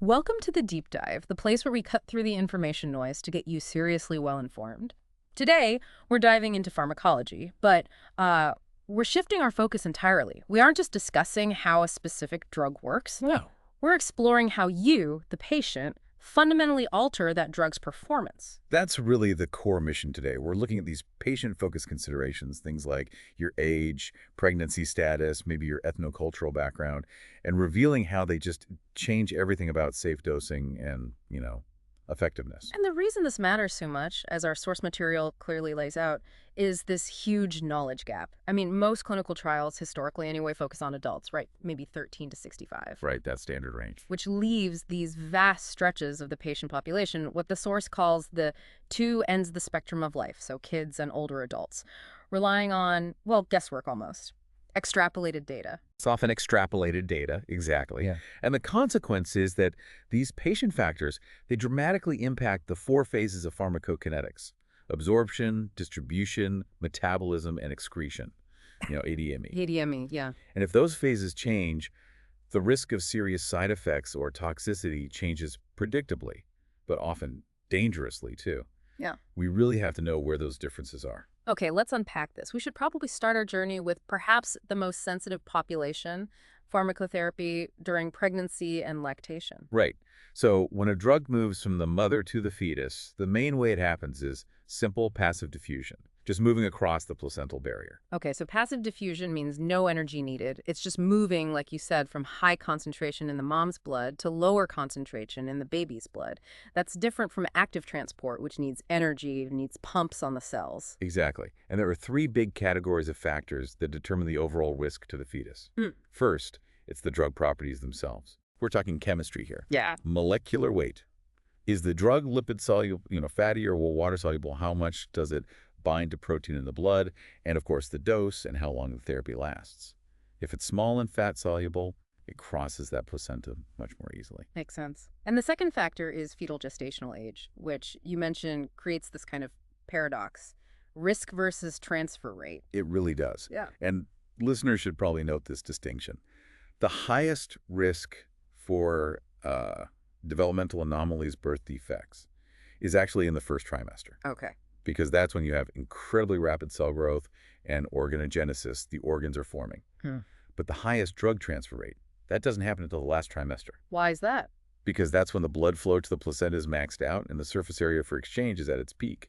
Welcome to the Deep Dive, the place where we cut through the information noise to get you seriously well informed. Today, we're diving into pharmacology, but we're shifting our focus entirely. We aren't just discussing how a specific drug works. No. We're exploring how you, the patient, fundamentally alter that drug's performance. That's really the core mission today. We're looking at these patient-focused considerations, things like your age, pregnancy status, maybe your ethnocultural background, and revealing how they just change everything about safe dosing and, effectiveness. And the reason this matters so much, as our source material clearly lays out, is this huge knowledge gap. I mean, most clinical trials, historically anyway, focus on adults, right? Maybe 13 to 65. Right, that standard range. Which leaves these vast stretches of the patient population, what the source calls the two ends of the spectrum of life, so kids and older adults, relying on, well, guesswork almost. Extrapolated data. It's often extrapolated data, exactly. Yeah. And the consequence is that these patient factors, they dramatically impact the four phases of pharmacokinetics: absorption, distribution, metabolism, and excretion, ADME. ADME, yeah. And if those phases change, the risk of serious side effects or toxicity changes predictably, but often dangerously too. Yeah. We really have to know where those differences are. Okay, let's unpack this. We should probably start our journey with perhaps the most sensitive population, pharmacotherapy during pregnancy and lactation. Right. So when a drug moves from the mother to the fetus, the main way it happens is simple passive diffusion, just moving across the placental barrier. Okay, so passive diffusion means no energy needed. It's just moving, like you said, from high concentration in the mom's blood to lower concentration in the baby's blood. That's different from active transport, which needs energy, needs pumps on the cells. Exactly. And there are three big categories of factors that determine the overall risk to the fetus. First, it's the drug properties themselves. We're talking chemistry here. Yeah. Molecular weight. Is the drug lipid soluble, fatty or water soluble? How much does it bind to protein in the blood? And of course, the dose and how long the therapy lasts. If it's small and fat soluble, it crosses that placenta much more easily. Makes sense. And the second factor is fetal gestational age, which you mentioned creates this kind of paradox. Risk versus transfer rate. It really does. Yeah. And listeners should probably note this distinction. The highest risk for developmental anomalies, birth defects, is actually in the first trimester. Okay. Because that's when you have incredibly rapid cell growth and organogenesis. The organs are forming. But the highest drug transfer rate, that doesn't happen until the last trimester. Why is that? Because that's when the blood flow to the placenta is maxed out and the surface area for exchange is at its peak.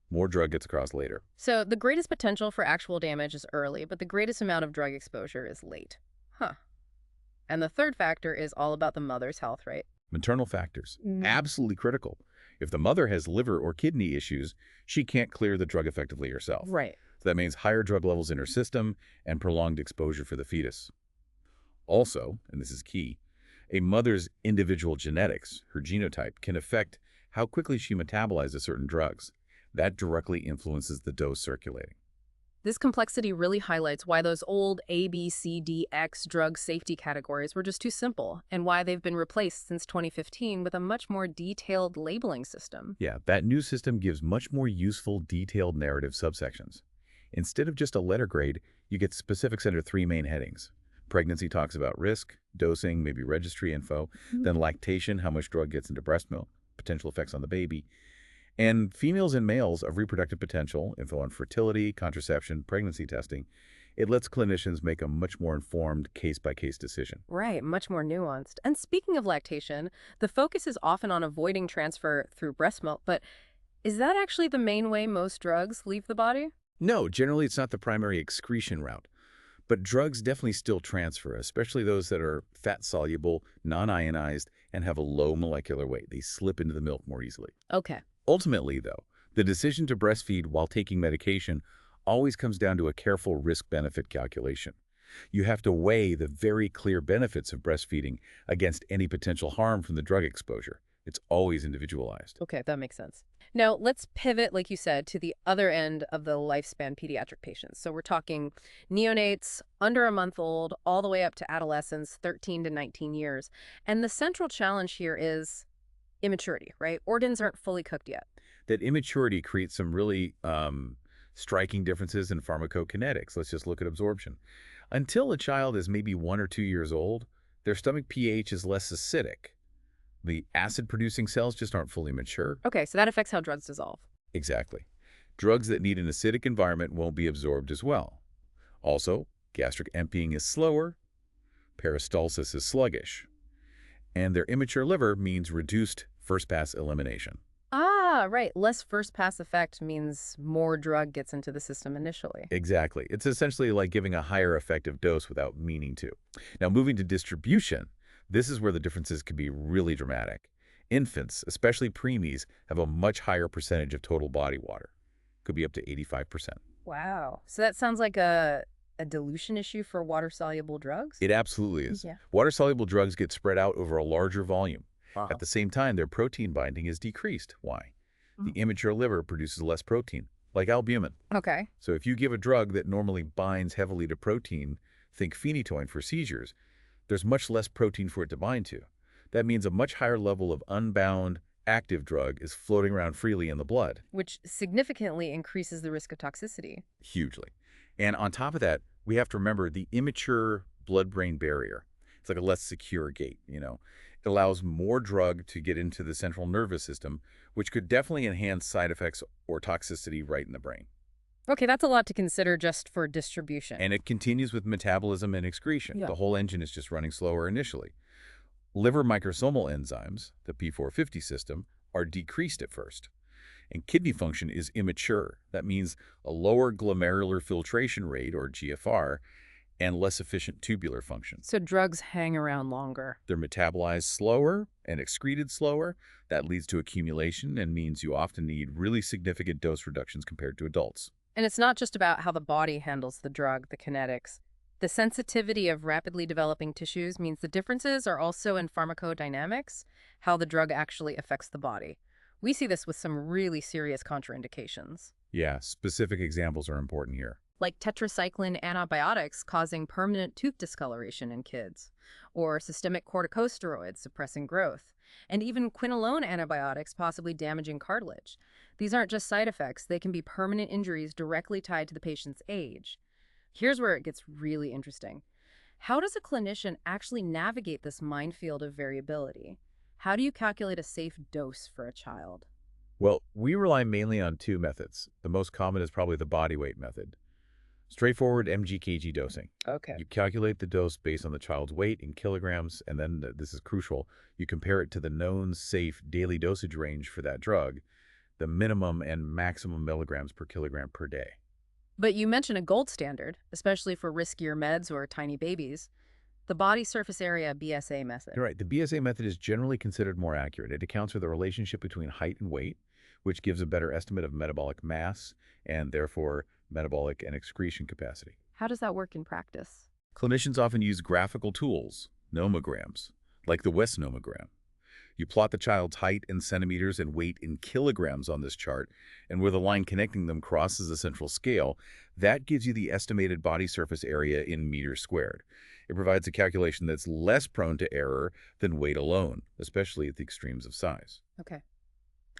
More drug gets across later. So the greatest potential for actual damage is early, but the greatest amount of drug exposure is late. Huh. And the third factor is all about the mother's health, right? Maternal factors, absolutely critical. If the mother has liver or kidney issues, she can't clear the drug effectively herself. Right. So that means higher drug levels in her system and prolonged exposure for the fetus. Also, and this is key, a mother's individual genetics, her genotype, can affect how quickly she metabolizes certain drugs. That directly influences the dose circulating. This complexity really highlights why those old A, B, C, D, X drug safety categories were just too simple, and why they've been replaced since 2015 with a much more detailed labeling system. Yeah, that new system gives much more useful, detailed narrative subsections. Instead of just a letter grade, you get specifics under three main headings. Pregnancy talks about risk, dosing, maybe registry info, then lactation, how much drug gets into breast milk, potential effects on the baby, and females and males of reproductive potential, info on fertility, contraception, pregnancy testing. It lets clinicians make a much more informed case-by-case decision. Right, much more nuanced. And speaking of lactation, the focus is often on avoiding transfer through breast milk, but is that actually the main way most drugs leave the body? No, generally it's not the primary excretion route. But drugs definitely still transfer, especially those that are fat-soluble, non-ionized, and have a low molecular weight. They slip into the milk more easily. Okay. Ultimately, though, the decision to breastfeed while taking medication always comes down to a careful risk-benefit calculation. You have to weigh the very clear benefits of breastfeeding against any potential harm from the drug exposure. It's always individualized. Okay, that makes sense. Now, let's pivot, like you said, to the other end of the lifespan pediatric patients. So we're talking neonates, under a month old, all the way up to adolescents, 13 to 19 years. And the central challenge here is immaturity, right? Organs aren't fully cooked yet. That immaturity creates some really striking differences in pharmacokinetics. Let's just look at absorption. Until a child is maybe 1 or 2 years old, their stomach pH is less acidic. The acid-producing cells just aren't fully mature. Okay, so that affects how drugs dissolve. Exactly. Drugs that need an acidic environment won't be absorbed as well. Also, gastric emptying is slower, peristalsis is sluggish, and their immature liver means reduced first-pass elimination. Ah, right. Less first pass effect means more drug gets into the system initially. Exactly. It's essentially like giving a higher effective dose without meaning to. Now, moving to distribution, this is where the differences can be really dramatic. Infants, especially preemies, have a much higher percentage of total body water. Could be up to 85%. Wow. So that sounds like a dilution issue for water-soluble drugs? It absolutely is. Yeah. Water-soluble drugs get spread out over a larger volume. At Wow. the same time, their protein binding is decreased. Why? The Mm. immature liver produces less protein, like albumin. Okay. So if you give a drug that normally binds heavily to protein, think phenytoin for seizures, there's much less protein for it to bind to. That means a much higher level of unbound, active drug is floating around freely in the blood. Which significantly increases the risk of toxicity. Hugely. And on top of that, we have to remember the immature blood-brain barrier. It's like a less secure gate. It allows more drug to get into the central nervous system, which could definitely enhance side effects or toxicity right in the brain. Okay, that's a lot to consider just for distribution. And it continues with metabolism and excretion. Yeah. The whole engine is just running slower initially. Liver microsomal enzymes, the P450 system, are decreased at first. And kidney function is immature. That means a lower glomerular filtration rate, or GFR, and less efficient tubular function. So drugs hang around longer. They're metabolized slower and excreted slower. That leads to accumulation and means you often need really significant dose reductions compared to adults. And it's not just about how the body handles the drug, the kinetics. The sensitivity of rapidly developing tissues means the differences are also in pharmacodynamics, how the drug actually affects the body. We see this with some really serious contraindications, Yeah, specific examples are important here. like tetracycline antibiotics causing permanent tooth discoloration in kids, or systemic corticosteroids suppressing growth, and even quinolone antibiotics possibly damaging cartilage. These aren't just side effects, they can be permanent injuries directly tied to the patient's age. Here's where it gets really interesting. How does a clinician actually navigate this minefield of variability? How do you calculate a safe dose for a child? Well, we rely mainly on two methods. The most common is probably the body weight method. Straightforward mg/kg dosing. Okay. You calculate the dose based on the child's weight in kilograms, and then, this is crucial, you compare it to the known safe daily dosage range for that drug, the minimum and maximum milligrams per kilogram per day. But you mentioned a gold standard, especially for riskier meds or tiny babies. The body surface area BSA method. You're right. The BSA method is generally considered more accurate. It accounts for the relationship between height and weight, which gives a better estimate of metabolic mass and therefore metabolic and excretion capacity. How does that work in practice? Clinicians often use graphical tools, nomograms, like the West nomogram. You plot the child's height in centimeters and weight in kilograms on this chart, and where the line connecting them crosses the central scale, that gives you the estimated body surface area in meters squared. It provides a calculation that's less prone to error than weight alone, especially at the extremes of size. Okay.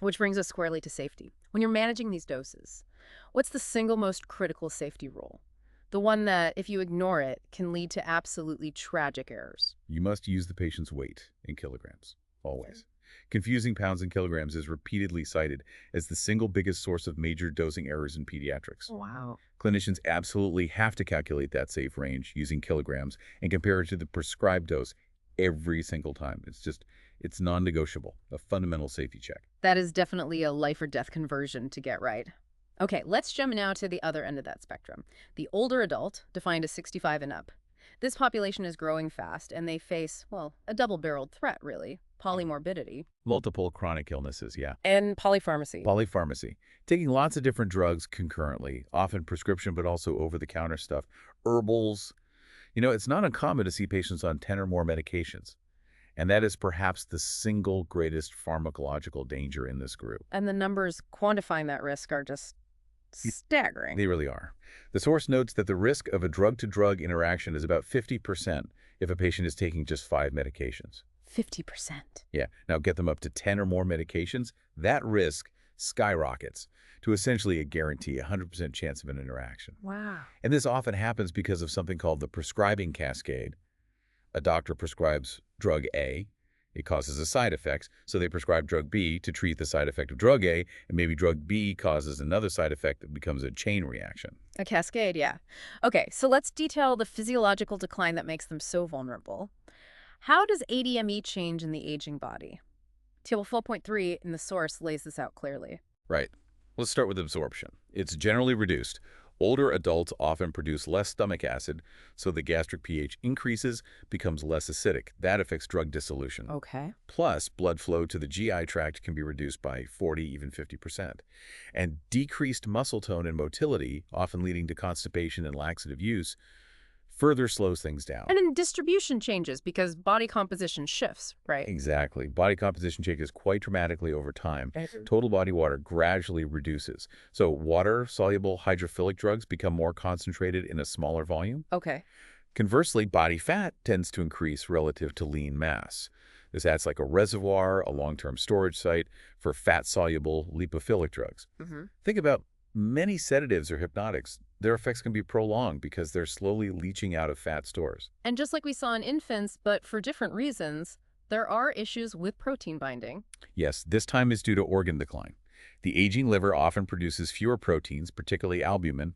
Which brings us squarely to safety. When you're managing these doses, what's the single most critical safety rule? The one that, if you ignore it, can lead to absolutely tragic errors. You must use the patient's weight in kilograms, always. Confusing pounds and kilograms is repeatedly cited as the single biggest source of major dosing errors in pediatrics. Wow. Clinicians absolutely have to calculate that safe range using kilograms and compare it to the prescribed dose every single time. It's non-negotiable, a fundamental safety check. That is definitely a life or death conversion to get right. Okay, let's jump now to the other end of that spectrum. The older adult, defined as 65 and up. This population is growing fast, and they face, well, a double-barreled threat, really. Polymorbidity. Multiple chronic illnesses, yeah. And polypharmacy. Polypharmacy. Taking lots of different drugs concurrently, often prescription but also over-the-counter stuff. Herbals. It's not uncommon to see patients on 10 or more medications. And that is perhaps the single greatest pharmacological danger in this group. And the numbers quantifying that risk are just staggering. They really are. The source notes that the risk of a drug-to-drug interaction is about 50% if a patient is taking just 5 medications. 50%. Yeah. Now get them up to 10 or more medications, that risk skyrockets to essentially a guarantee, 100% chance of an interaction. Wow. And this often happens because of something called the prescribing cascade. A doctor prescribes drug A, It causes a side effect, so they prescribe drug B to treat the side effect of drug A, and maybe drug B causes another side effect that becomes a chain reaction. A cascade, yeah. Okay, so let's detail the physiological decline that makes them so vulnerable. How does ADME change in the aging body? Table 12.3 in the source lays this out clearly. Right. Let's start with absorption. It's generally reduced. Older adults often produce less stomach acid, so the gastric pH increases, becomes less acidic. That affects drug dissolution. Okay. Plus, blood flow to the GI tract can be reduced by 40, even 50%. And decreased muscle tone and motility, often leading to constipation and laxative use, further slows things down. And then distribution changes because body composition shifts, right? Exactly. Body composition changes quite dramatically over time. Mhm. Total body water gradually reduces. So water-soluble hydrophilic drugs become more concentrated in a smaller volume. Okay. Conversely, body fat tends to increase relative to lean mass. This acts like a reservoir, a long-term storage site for fat-soluble lipophilic drugs. Hmm. Think about many sedatives or hypnotics. Their effects can be prolonged because they're slowly leaching out of fat stores. And just like we saw in infants, but for different reasons, there are issues with protein binding. Yes, this time is due to organ decline. The aging liver often produces fewer proteins, particularly albumin.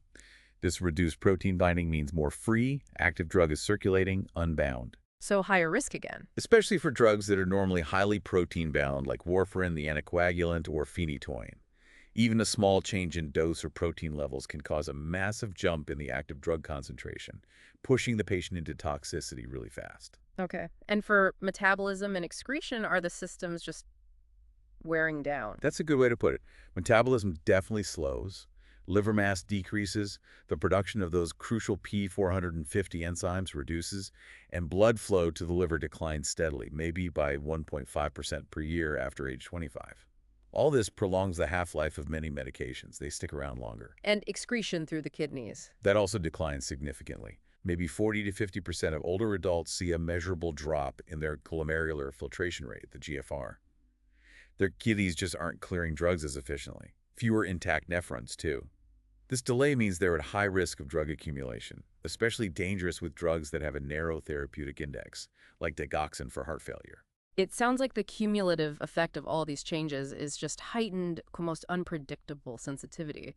This reduced protein binding means more free, active drug is circulating, unbound. So higher risk again. Especially for drugs that are normally highly protein-bound, like warfarin, the anticoagulant, or phenytoin. Even a small change in dose or protein levels can cause a massive jump in the active drug concentration, pushing the patient into toxicity really fast. Okay. And for metabolism and excretion, are the systems just wearing down? That's a good way to put it. Metabolism definitely slows. Liver mass decreases, the production of those crucial P450 enzymes reduces, and blood flow to the liver declines steadily, maybe by 1.5% per year after age 25. All this prolongs the half-life of many medications. They stick around longer. And excretion through the kidneys. That also declines significantly. Maybe 40 to 50% of older adults see a measurable drop in their glomerular filtration rate, the GFR. Their kidneys just aren't clearing drugs as efficiently. Fewer intact nephrons, too. This delay means they're at high risk of drug accumulation, especially dangerous with drugs that have a narrow therapeutic index, like digoxin for heart failure. It sounds like the cumulative effect of all these changes is just heightened, almost unpredictable sensitivity,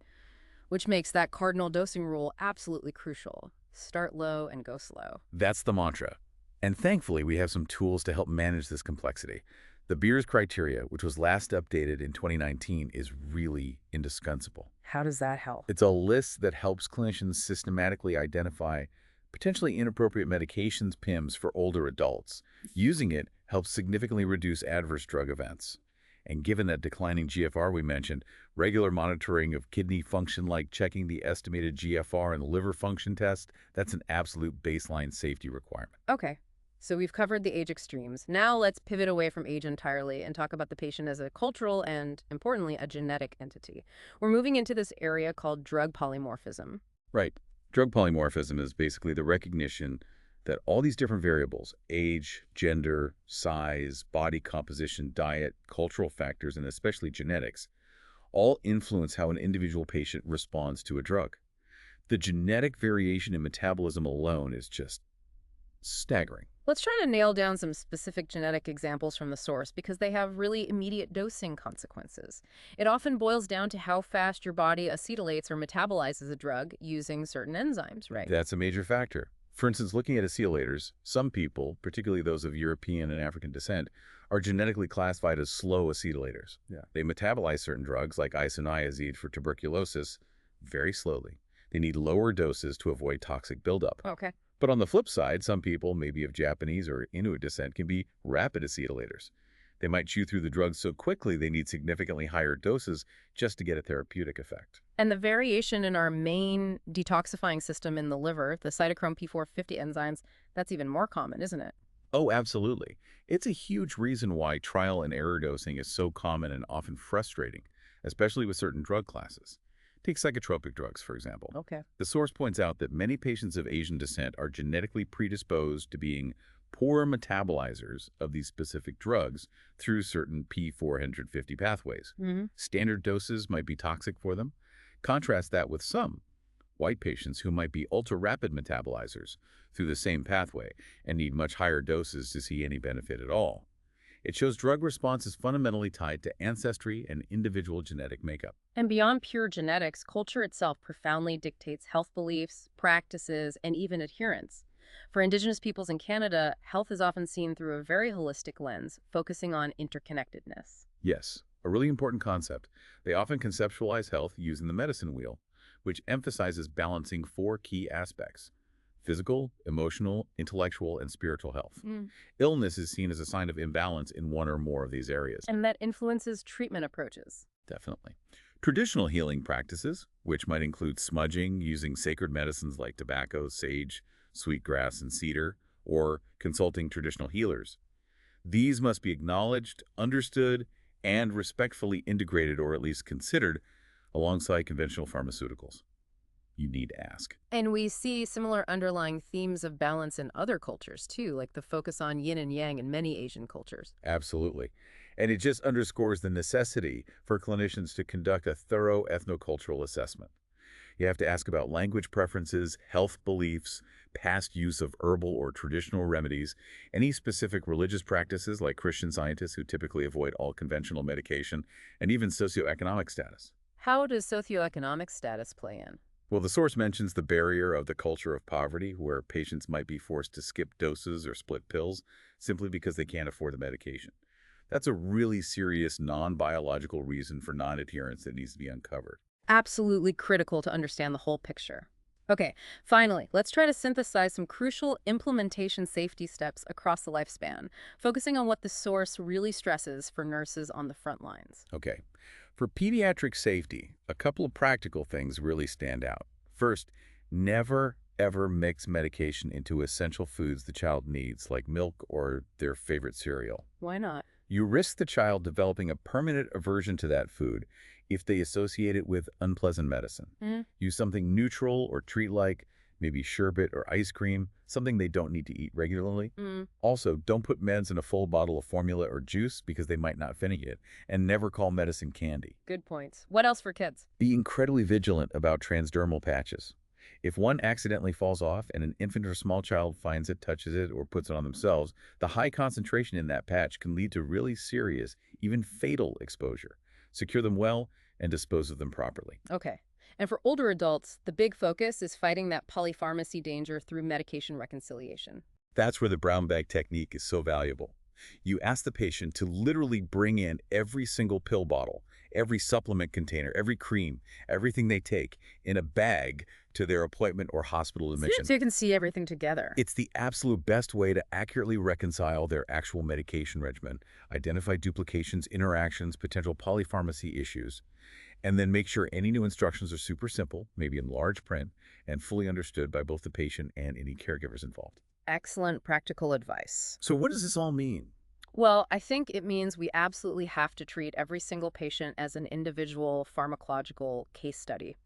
which makes that cardinal dosing rule absolutely crucial. Start low and go slow. That's the mantra. And thankfully, we have some tools to help manage this complexity. The Beers criteria, which was last updated in 2019, is really indispensable. How does that help? It's a list that helps clinicians systematically identify potentially inappropriate medications, PIMs, for older adults. Using it helps significantly reduce adverse drug events. And given that declining GFR we mentioned, regular monitoring of kidney function like checking the estimated GFR and the liver function test, that's an absolute baseline safety requirement. Okay. So we've covered the age extremes. Now let's pivot away from age entirely and talk about the patient as a cultural and, importantly, a genetic entity. We're moving into this area called drug polymorphism. Right. Drug polymorphism is basically the recognition that all these different variables, age, gender, size, body composition, diet, cultural factors, and especially genetics, all influence how an individual patient responds to a drug. The genetic variation in metabolism alone is just staggering. Let's try to nail down some specific genetic examples from the source because they have really immediate dosing consequences. It often boils down to how fast your body acetylates or metabolizes a drug using certain enzymes, right? That's a major factor. For instance, looking at acetylators, some people, particularly those of European and African descent, are genetically classified as slow acetylators. They metabolize certain drugs like isoniazid for tuberculosis very slowly. They need lower doses to avoid toxic buildup. Okay. But on the flip side, some people, maybe of Japanese or Inuit descent, can be rapid acetylators. They might chew through the drugs so quickly they need significantly higher doses just to get a therapeutic effect. And the variation in our main detoxifying system in the liver, the Cytochrome P450 enzymes, that's even more common, isn't it? Oh, absolutely. It's a huge reason why trial and error dosing is so common and often frustrating, especially with certain drug classes. Take psychotropic drugs, for example. Okay. The source points out that many patients of Asian descent are genetically predisposed to being poor metabolizers of these specific drugs through certain P450 pathways. Standard doses might be toxic for them. Contrast that with some white patients who might be ultra-rapid metabolizers through the same pathway and need much higher doses to see any benefit at all. It shows drug response is fundamentally tied to ancestry and individual genetic makeup. And beyond pure genetics, culture itself profoundly dictates health beliefs, practices, and even adherence. For Indigenous peoples in Canada, health is often seen through a very holistic lens, focusing on interconnectedness. Yes, a really important concept. They often conceptualize health using the medicine wheel, which emphasizes balancing four key aspects: physical, emotional, intellectual, and spiritual health. Mm. Illness is seen as a sign of imbalance in one or more of these areas. And that influences treatment approaches. Definitely. Traditional healing practices, which might include smudging using sacred medicines like tobacco, sage, sweetgrass, and cedar, or consulting traditional healers. These must be acknowledged, understood, and respectfully integrated or at least considered alongside conventional pharmaceuticals. You need to ask. And we see similar underlying themes of balance in other cultures, too, like the focus on yin and yang in many Asian cultures. Absolutely. And it just underscores the necessity for clinicians to conduct a thorough ethnocultural assessment. You have to ask about language preferences, health beliefs, past use of herbal or traditional remedies, any specific religious practices like Christian Scientists who typically avoid all conventional medication, and even socioeconomic status. How does socioeconomic status play in? Well, the source mentions the barrier of the culture of poverty, where patients might be forced to skip doses or split pills simply because they can't afford the medication. That's a really serious non-biological reason for non-adherence that needs to be uncovered. Absolutely critical to understand the whole picture. Okay, finally, let's try to synthesize some crucial implementation safety steps across the lifespan, focusing on what the source really stresses for nurses on the front lines. Okay. For pediatric safety, a couple of practical things really stand out. First, never, ever mix medication into essential foods the child needs, like milk or their favorite cereal. Why not? You risk the child developing a permanent aversion to that food if they associate it with unpleasant medicine. Mm. Use something neutral or treat-like, maybe sherbet or ice cream, something they don't need to eat regularly. Mm. Also, don't put meds in a full bottle of formula or juice because they might not finish it, and never call medicine candy. Good points. What else for kids? Be incredibly vigilant about transdermal patches. If one accidentally falls off and an infant or small child finds it, touches it, or puts it on themselves, the high concentration in that patch can lead to really serious, even fatal exposure. Secure them well and dispose of them properly. Okay. And for older adults, the big focus is fighting that polypharmacy danger through medication reconciliation. That's where the brown bag technique is so valuable. You ask the patient to literally bring in every single pill bottle, every supplement container, every cream, everything they take in a bag to their appointment or hospital admission. So you can see everything together. It's the absolute best way to accurately reconcile their actual medication regimen, identify duplications, interactions, potential polypharmacy issues, and then make sure any new instructions are super simple, maybe in large print, and fully understood by both the patient and any caregivers involved. Excellent practical advice. So what does this all mean? Well, I think it means we absolutely have to treat every single patient as an individual pharmacological case study.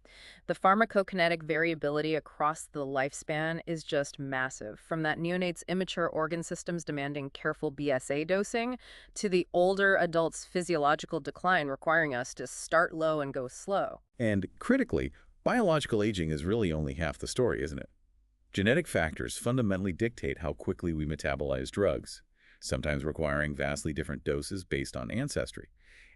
The pharmacokinetic variability across the lifespan is just massive, from that neonate's immature organ systems demanding careful BSA dosing to the older adult's physiological decline requiring us to start low and go slow. And critically, biological aging is really only half the story, isn't it? Genetic factors fundamentally dictate how quickly we metabolize drugs, sometimes requiring vastly different doses based on ancestry.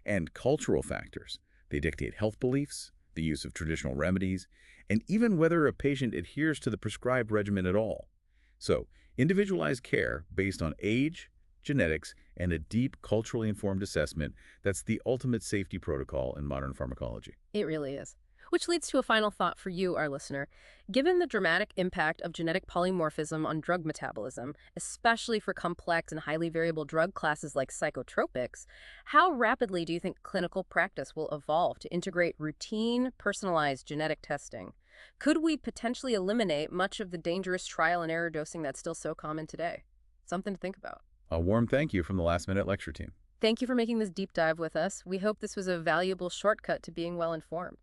And cultural factors, they dictate health beliefs, the use of traditional remedies, and even whether a patient adheres to the prescribed regimen at all. So, individualized care based on age, genetics, and a deep culturally informed assessment, that's the ultimate safety protocol in modern pharmacology. It really is. Which leads to a final thought for you, our listener. Given the dramatic impact of genetic polymorphism on drug metabolism, especially for complex and highly variable drug classes like psychotropics, how rapidly do you think clinical practice will evolve to integrate routine, personalized genetic testing? Could we potentially eliminate much of the dangerous trial and error dosing that's still so common today? Something to think about. A warm thank you from the Last Minute Lecture team. Thank you for making this deep dive with us. We hope this was a valuable shortcut to being well informed.